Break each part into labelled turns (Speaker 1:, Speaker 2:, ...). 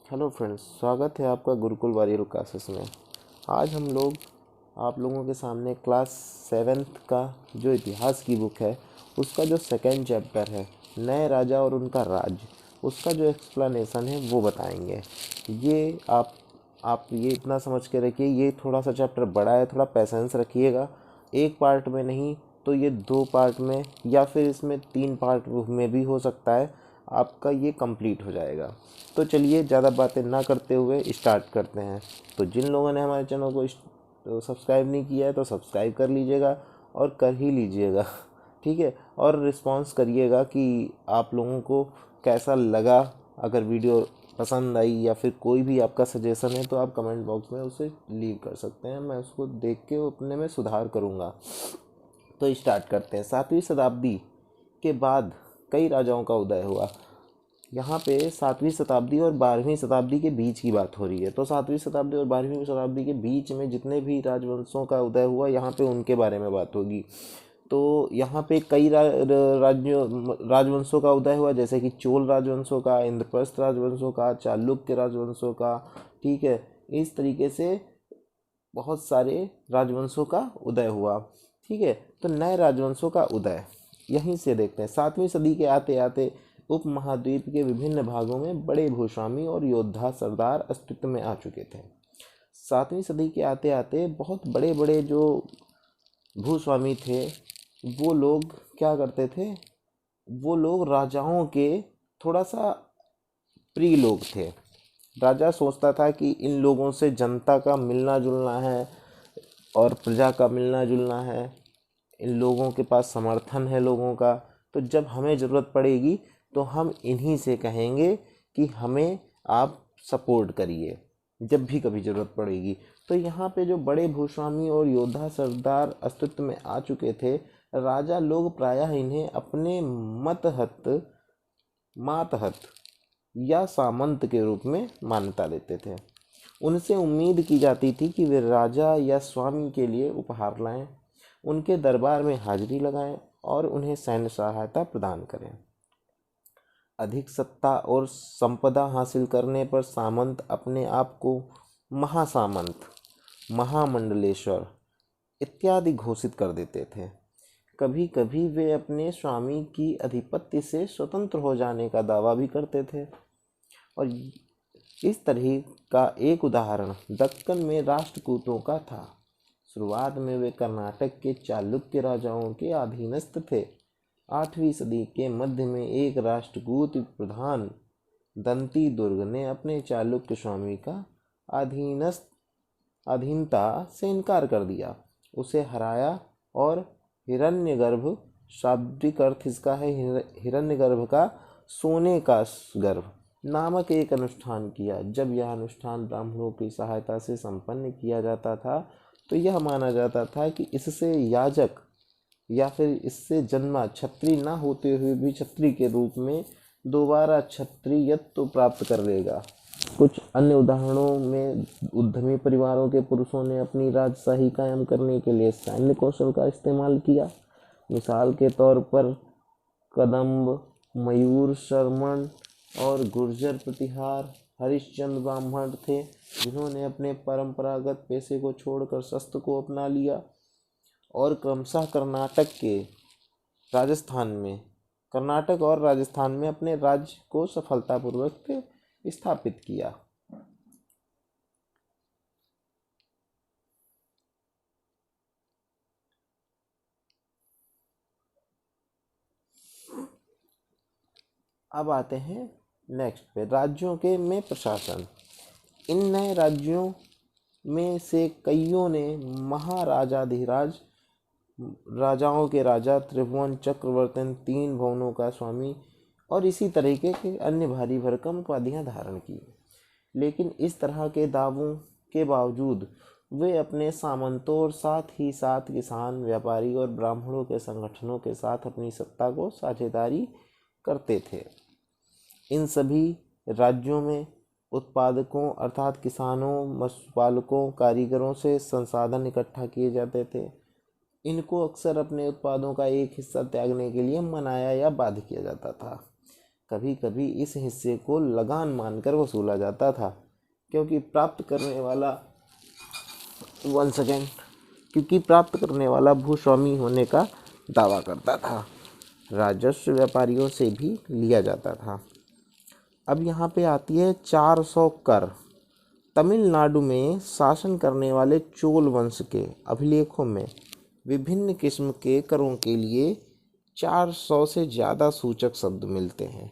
Speaker 1: Hello friends, स्वागत है आपका गुरुकुल वारियल क्लासेस में। आज हम लोग आप लोगों के सामने क्लास सेवेंथ का जो इतिहास की बुक है उसका जो सेकंड चैप्टर है, नए राजा और उनका राज्य, उसका जो एक्सप्लेनेशन है वो बताएंगे। ये आप ये इतना समझ के रखिए, ये थोड़ा सा चैप्टर बड़ा है, थोड़ा पेशेंस रखिएगा। एक पार्ट में नहीं तो ये दो पार्ट में या फिर इसमें तीन पार्ट में भी हो सकता है आपका ये कंप्लीट हो जाएगा। तो चलिए ज़्यादा बातें ना करते हुए स्टार्ट करते हैं। तो जिन लोगों ने हमारे चैनल को तो सब्सक्राइब नहीं किया है तो सब्सक्राइब कर लीजिएगा और कर ही लीजिएगा। ठीक है, और रिस्पांस करिएगा कि आप लोगों को कैसा लगा। अगर वीडियो पसंद आई या फिर कोई भी आपका सजेशन है तो आप कमेंट बॉक्स में उसे लीव कर सकते हैं, मैं उसको देख के अपने में सुधार करूँगा। तो स्टार्ट करते हैं। 7वीं शताब्दी के बाद कई राजाओं का उदय हुआ। यहाँ पे 7वीं शताब्दी और 12वीं शताब्दी के बीच की बात हो रही है। तो 7वीं शताब्दी और 12वीं शताब्दी के बीच में जितने भी राजवंशों का उदय हुआ, यहाँ पे उनके बारे में बात होगी। तो यहाँ पे कई राजवंशों का उदय हुआ, जैसे कि चोल राजवंशों का, इंद्रप्रस्थ राजवंशों का, चालुक्य राजवंशों का। ठीक है, इस तरीके से बहुत सारे राजवंशों का उदय हुआ। ठीक है, तो नए राजवंशों का उदय यहीं से देखते हैं। 7वीं सदी के आते आते उपमहाद्वीप के विभिन्न भागों में बड़े भूस्वामी और योद्धा सरदार अस्तित्व में आ चुके थे। 7वीं सदी के आते आते बहुत बड़े बड़े जो भूस्वामी थे, वो लोग क्या करते थे, वो लोग राजाओं के थोड़ा सा प्रिय लोग थे। राजा सोचता था कि इन लोगों से जनता का मिलना जुलना है और प्रजा का मिलना जुलना है, इन लोगों के पास समर्थन है लोगों का, तो जब हमें ज़रूरत पड़ेगी तो हम इन्हीं से कहेंगे कि हमें आप सपोर्ट करिए जब भी कभी ज़रूरत पड़ेगी। तो यहाँ पे जो बड़े भूस्वामी और योद्धा सरदार अस्तित्व में आ चुके थे, राजा लोग प्रायः इन्हें अपने मातहत या सामंत के रूप में मान्यता देते थे। उनसे उम्मीद की जाती थी कि वे राजा या स्वामी के लिए उपहार लाएं, उनके दरबार में हाजिरी लगाएं और उन्हें सैन्य सहायता प्रदान करें। अधिक सत्ता और संपदा हासिल करने पर सामंत अपने आप को महासामंत, महामंडलेश्वर इत्यादि घोषित कर देते थे। कभी कभी वे अपने स्वामी की अधिपत्य से स्वतंत्र हो जाने का दावा भी करते थे। और इस तरह का एक उदाहरण दक्कन में राष्ट्रकूटों का था। शुरुआत में वे कर्नाटक के चालुक्य राजाओं के अधीनस्थ थे। 8वीं सदी के मध्य में एक राष्ट्रकूट प्रधान दंती दुर्ग ने अपने चालुक्य स्वामी का अधीनता से इनकार कर दिया, उसे हराया और हिरण्यगर्भ, शाब्दिक अर्थ इसका है हिरण्यगर्भ का सोने का गर्भ नामक एक अनुष्ठान किया। जब यह अनुष्ठान ब्राह्मणों की सहायता से संपन्न किया जाता था तो यह माना जाता था कि इससे याजक या फिर इससे जन्मा क्षत्रिय न होते हुए भी क्षत्रिय के रूप में दोबारा क्षत्रियत्व प्राप्त कर लेगा। कुछ अन्य उदाहरणों में उद्यमी परिवारों के पुरुषों ने अपनी राजशाही कायम करने के लिए सैन्य कौशल का इस्तेमाल किया। मिसाल के तौर पर कदम्ब, मयूर शर्मन और गुर्जर प्रतिहार हरिश्चंद्र ब्राह्मण थे, जिन्होंने अपने परंपरागत पेशे को छोड़कर शस्त्र को अपना लिया और क्रमशः कर्नाटक और राजस्थान में अपने राज्य को सफलतापूर्वक स्थापित किया। अब आते हैं नेक्स्ट पे, राज्यों के में प्रशासन। इन नए राज्यों में से कईयों ने महाराजाधिराज, राजाओं के राजा, त्रिभुवन चक्रवर्तन, 3 भुवनों का स्वामी और इसी तरीके के अन्य भारी भरकम उपाधियां धारण की। लेकिन इस तरह के दावों के बावजूद वे अपने सामंतों और साथ ही साथ किसान, व्यापारी और ब्राह्मणों के संगठनों के साथ अपनी सत्ता को साझेदारी करते थे। इन सभी राज्यों में उत्पादकों अर्थात किसानों, मत्स्यपालकों, कारीगरों से संसाधन इकट्ठा किए जाते थे। इनको अक्सर अपने उत्पादों का एक हिस्सा त्यागने के लिए मनाया या बाध्य किया जाता था। कभी कभी इस हिस्से को लगान मानकर वसूला जाता था, क्योंकि प्राप्त करने वाला 1 सेकेंड क्योंकि प्राप्त करने वाला भूस्वामी होने का दावा करता था। राजस्व व्यापारियों से भी लिया जाता था। अब यहाँ पे आती है 400 कर। तमिलनाडु में शासन करने वाले चोल वंश के अभिलेखों में विभिन्न किस्म के करों के लिए 400 से ज़्यादा सूचक शब्द मिलते हैं।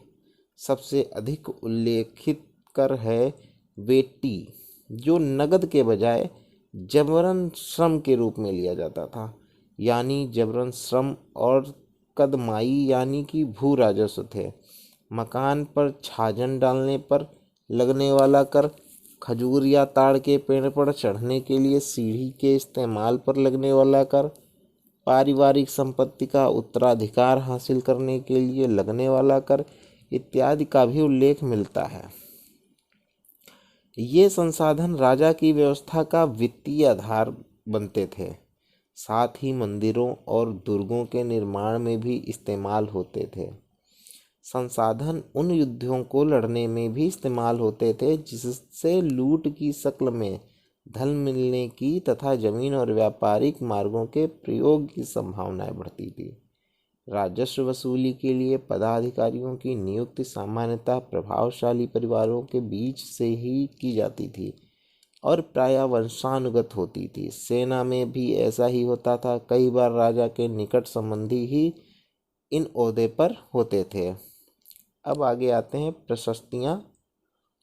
Speaker 1: सबसे अधिक उल्लेखित कर है वेट्टी, जो नगद के बजाय जबरन श्रम के रूप में लिया जाता था, यानी जबरन श्रम, और कदमाई यानी कि भू राजस्व थे। मकान पर छाजन डालने पर लगने वाला कर, खजूर या ताड़ के पेड़ पर चढ़ने के लिए सीढ़ी के इस्तेमाल पर लगने वाला कर, पारिवारिक संपत्ति का उत्तराधिकार हासिल करने के लिए लगने वाला कर इत्यादि का भी उल्लेख मिलता है। ये संसाधन राजा की व्यवस्था का वित्तीय आधार बनते थे। साथ ही मंदिरों और दुर्गों के निर्माण में भी इस्तेमाल होते थे। संसाधन उन युद्धों को लड़ने में भी इस्तेमाल होते थे जिससे लूट की शक्ल में धन मिलने की तथा जमीन और व्यापारिक मार्गों के प्रयोग की संभावनाएं बढ़ती थी। राजस्व वसूली के लिए पदाधिकारियों की नियुक्ति सामान्यतः प्रभावशाली परिवारों के बीच से ही की जाती थी और प्रायः वंशानुगत होती थी। सेना में भी ऐसा ही होता था। कई बार राजा के निकट संबंधी ही इन ओहदे पर होते थे। अब आगे आते हैं प्रशस्तियाँ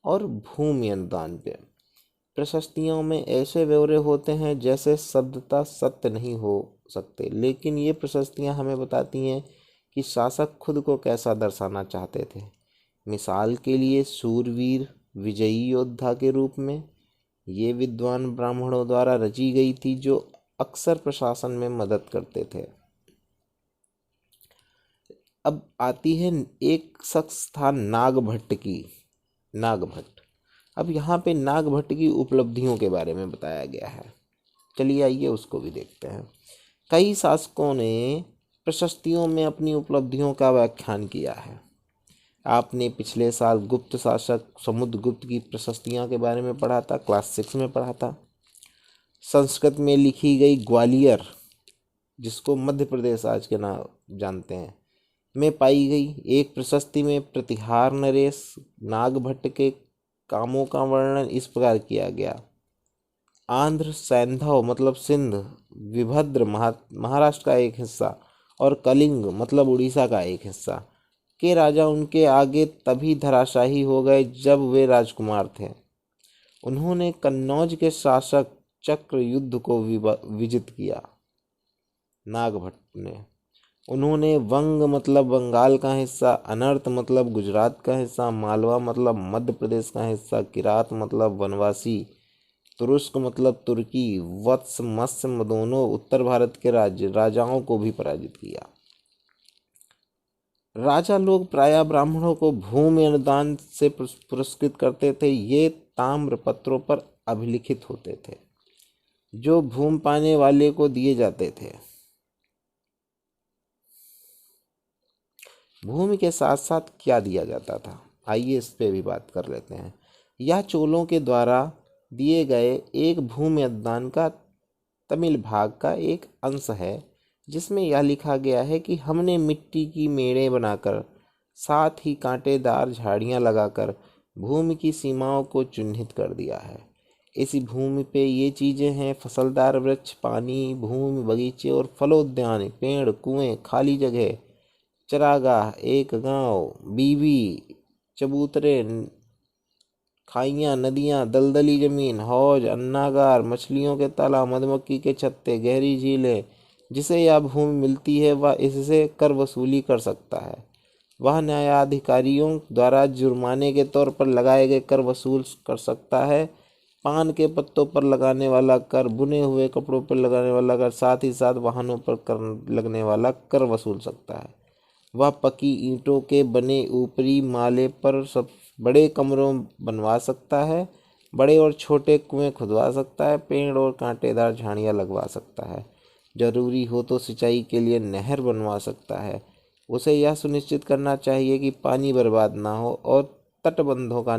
Speaker 1: और भूमि अनुदान पे। प्रशस्तियों में ऐसे ब्यौरे होते हैं जैसे शब्दतः सत्य नहीं हो सकते, लेकिन ये प्रशस्तियाँ हमें बताती हैं कि शासक खुद को कैसा दर्शाना चाहते थे। मिसाल के लिए शूरवीर, विजयी योद्धा के रूप में ये विद्वान ब्राह्मणों द्वारा रची गई थी, जो अक्सर प्रशासन में मदद करते थे। अब आती है एक शख्स था नागभट्ट की। नागभट्ट। अब यहाँ पे नागभट्ट की उपलब्धियों के बारे में बताया गया है। चलिए आइए उसको भी देखते हैं। कई शासकों ने प्रशस्तियों में अपनी उपलब्धियों का व्याख्यान किया है। आपने पिछले साल गुप्त शासक समुद्रगुप्त की प्रशस्तियाँ के बारे में पढ़ा था, क्लास 6 में पढ़ा था। संस्कृत में लिखी गई ग्वालियर, जिसको मध्य प्रदेश आज के नाम जानते हैं, में पाई गई एक प्रशस्ति में प्रतिहार नरेश नागभट्ट के कामों का वर्णन इस प्रकार किया गया। आंध्र सैंधव मतलब सिंध, विभद्र महाराष्ट्र का एक हिस्सा, और कलिंग मतलब उड़ीसा का एक हिस्सा के राजा उनके आगे तभी धराशायी हो गए जब वे राजकुमार थे। उन्होंने कन्नौज के शासक चक्रयुद्ध को विजित किया। नागभट्ट ने उन्होंने वंग मतलब बंगाल का हिस्सा, अनर्त मतलब गुजरात का हिस्सा, मालवा मतलब मध्य प्रदेश का हिस्सा, किरात मतलब वनवासी, तुरुस्क मतलब तुर्की, वत्स मत्स्य दोनों उत्तर भारत के राजाओं को भी पराजित किया। राजा लोग प्रायः ब्राह्मणों को भूमि अनुदान से पुरस्कृत करते थे। ये ताम्र पत्रों पर अभिलिखित होते थे जो भूमि पाने वाले को दिए जाते थे। भूमि के साथ साथ क्या दिया जाता था, आइए इस पे भी बात कर लेते हैं। यह चोलों के द्वारा दिए गए एक भूमि अनुदान का तमिल भाग का एक अंश है, जिसमें यह लिखा गया है कि हमने मिट्टी की मेड़ें बनाकर साथ ही कांटेदार झाड़ियां लगाकर भूमि की सीमाओं को चिन्हित कर दिया है। इसी भूमि पे ये चीज़ें हैं: फसलदार वृक्ष, पानी, भूमि, बगीचे और फलोद्यान, पेड़, कुएं, खाली जगह, चरागाह, एक गांव, बीवी, चबूतरे, खाइयाँ, नदियाँ, दलदली जमीन, हौज, अन्नागार, मछलियों के तालाब, मधुमक्खी के छत्ते, गहरी झीलें। जिसे यह भूमि मिलती है वह इससे कर वसूली कर सकता है। वह न्यायाधिकारियों द्वारा जुर्माने के तौर पर लगाए गए कर वसूल कर सकता है। पान के पत्तों पर लगाने वाला कर, बुने हुए कपड़ों पर लगाने वाला कर, साथ ही साथ वाहनों पर कर लगने वाला कर वसूल सकता है। वह पकी ईंटों के बने ऊपरी माले पर सब बड़े कमरों बनवा सकता है। बड़े और छोटे कुएं खुदवा सकता है। पेड़ और कांटेदार झाड़ियाँ लगवा सकता है। जरूरी हो तो सिंचाई के लिए नहर बनवा सकता है। उसे यह सुनिश्चित करना चाहिए कि पानी बर्बाद ना हो और तटबंधों का